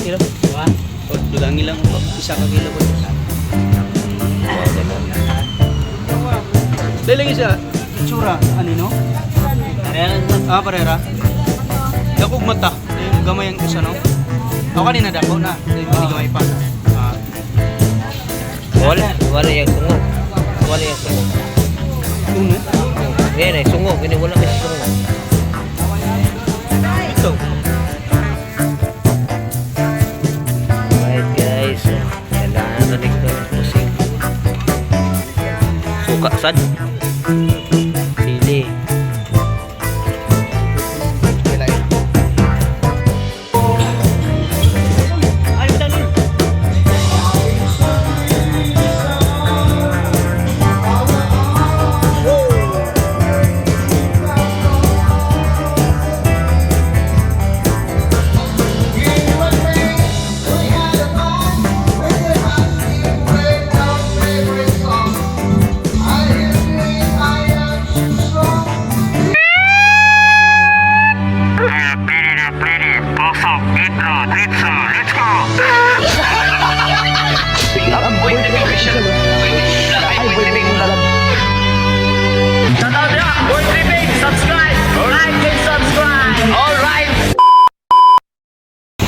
Kilo? Wah. O, dulangi lang po. Isa ka kilo po. Dali lagi siya. Itsura. Anino? Parera. Parera. Dakog mata. Yung gamay ang isa, no? Ako kanina dako na. Hindi gamay pa. Wala yung sungo. Wala yung sungo. Uno? Yan ay sungo. Kini wala may sungo. Ito. Alright guys. Kailangan na rin gawin pusing. Suka sad. Sili.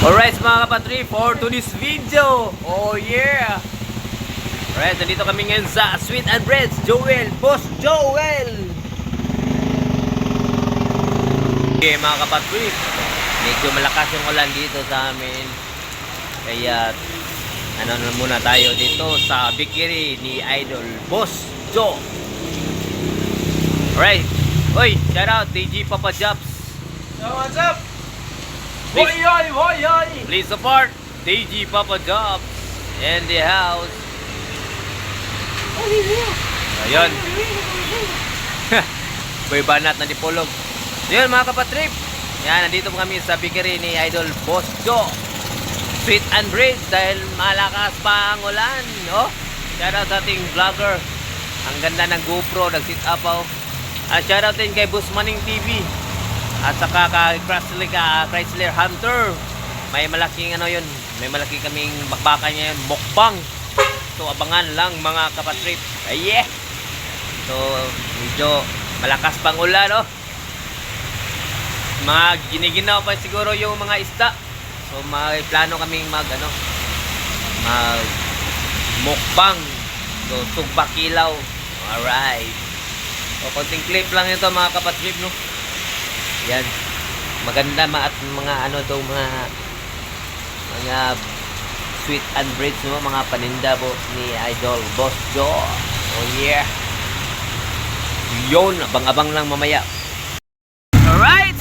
Alright mga kapatri, for today's video. Oh yeah. Alright, nandito kami ngayon sa Sweet and Breads. Joel, Boss Joel. Okay mga kapatri, medyo malakas yung ulan dito sa amin. Kaya ano na muna tayo dito sa bakery ni Idol Boss Joe. Alright. Oy, shout out DG Papa Jobs. So, what's up? Hoy, hoy, hoy, hoy! Please support DG Papa Jobs in the house. Ayun. Boy banat na dipulog. Ayun mga kapatrip. Yan, nandito po kami sa bakery ni Idol Boss Joe. Sweet and Bread dahil malakas pa ang ulan. Oh, shout out sa ating vlogger. Ang ganda ng GoPro, nag-sit up oh. Shout out din kay Boss Manning TV. At saka kay Chrysler Hunter. May malaking ano yun. May malaki kaming bakbakan ngayon. Mukbang. So abangan lang mga kapatrip. Yeah. So medyo malakas pang ulan no. Mga giniginaw pa siguro yung mga isda. So may plano kaming mag mukbang. So tugbakilaw. Alright. So konting clip lang ito mga kapatrip no. Yan. Maganda at mga ano to mga sweet and breads no, mga paninda po ni Idol Boss Joe. Oh yeah. Yun, abang-abang lang mamaya. Alright.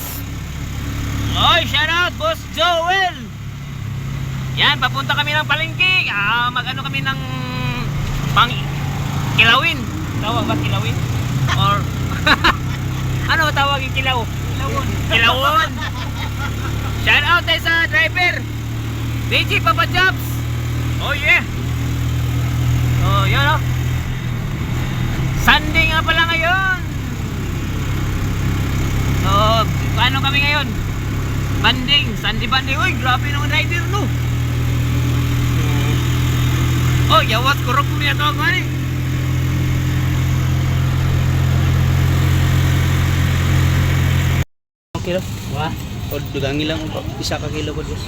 Oy, shout out Boss Joel. Yan, papunta kami ng palengke. Mag-ano kami ng pang kilawin. Tawag ba kilawin? Or ano tawag yung kilaw? Kilawon. Shout out tayo sa driver DG Papa Jobs. Oh yeah. Oh yun oh. Sunday nga pala ngayon. So paano kami ngayon? Banding, Sunday banding. Uy grabe naman rider no. Oh yawas kurok mo niya to ako eh. Kilo? Wah. O, dulangi lang po. Isa ka kilo po, boss.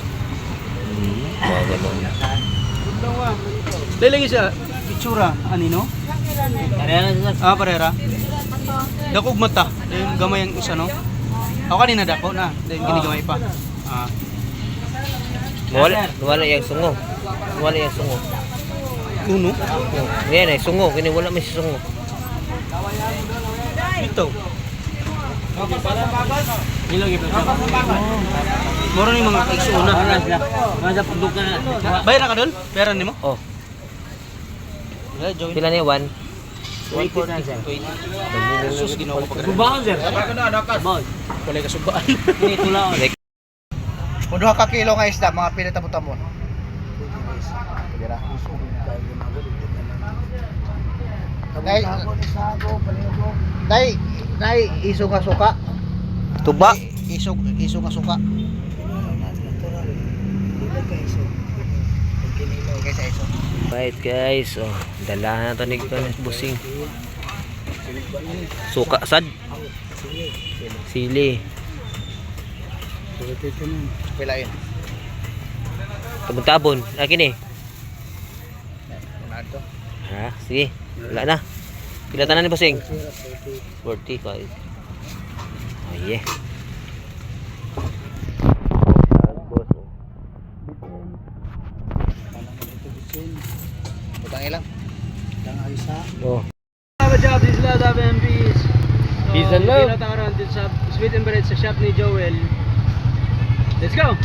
Dali lagi siya. Itsura. Anino? Parera. Parera. Dakog mata. Yung gamay ang isa, no? Ako kanina dako na. Hindi gamay pa. Wala yung sungo. Wala yung sungo. Uno? Yan ay sungo. Kini wala may sungo. Ito. Moro ni mga kaisuna. Bayar ka doon? Bayaran nimo? Oh. Pila niya 1? 20. Sus ginawa ko pag. Subaan sir. Wala ka subaan. Ito lang. Kung 2 ka kilo nga isda, mga pila tabo-tabo. Dai iso nga suka. Tuba. Iso nga suka. Dili ka iso. Right guys, oh, dala na to ni busing. Suka sad. Sili. Pilain. Tabon-tabon. Lagi ni. Nado. Ha, sige. Wala na. Pila tanan ni busing? 45. Oh yeah. Utang ilang. Oh. Mga job, this is Love MPs. Peace and love. Pinatakaran din sa Sweet and Bread sa shop ni Joel. Let's go!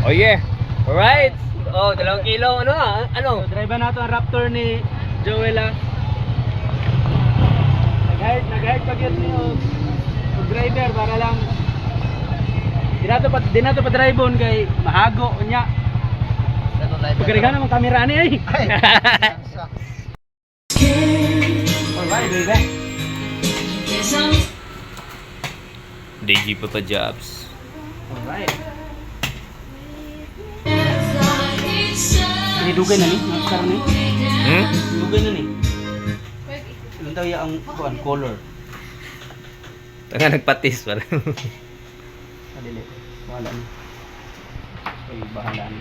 Oh yeah. Alright. Oh, 2 kilo. Ano ah? Ano? So, drive nato ang Raptor ni Joel ah. Nag-hide pag yun niyo. Driver para lang di nato pa drive on kay mahago nya. Pagkarigan naman kamera ni ay. Alright, baby. DJ Papa Jobs. Alright. Ini dugay na ni, nakasar ni. Dugay na ni. Ilan tayo ang color? Tanga nagpatis pala. Adili. Wala ni. Ay, bahala ni.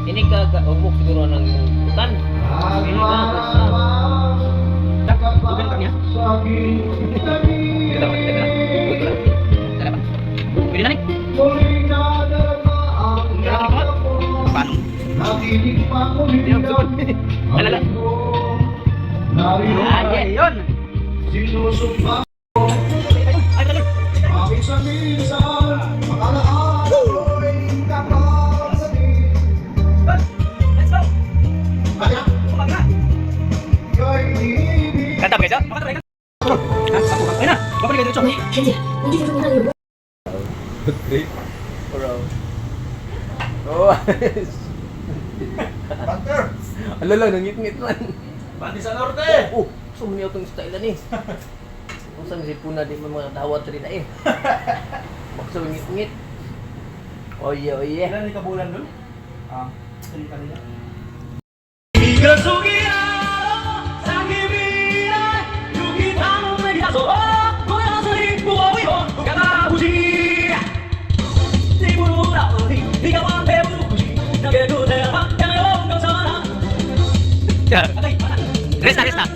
Ini kagak siguro ng hutan. Ini Dugay na kanya? Kita pa. Tara ba? Pwede na ni? Paano? Hindi ako suot. Alala. Yun! Ay, talon! Let's go! Kumaga! Kanta ba kayo? Makatry ka? Ay na! Babalik ka dito! Oh. Banter. Alala, nangit-ngit man. Bandi sa norte! Oh, sumniyaw tong style ni. Kung saan si Puna di mo mga tawad rin na eh. Bakso ngit-ngit. Oye, oye. Ilan ni kabulan dun? Kanina. Resta.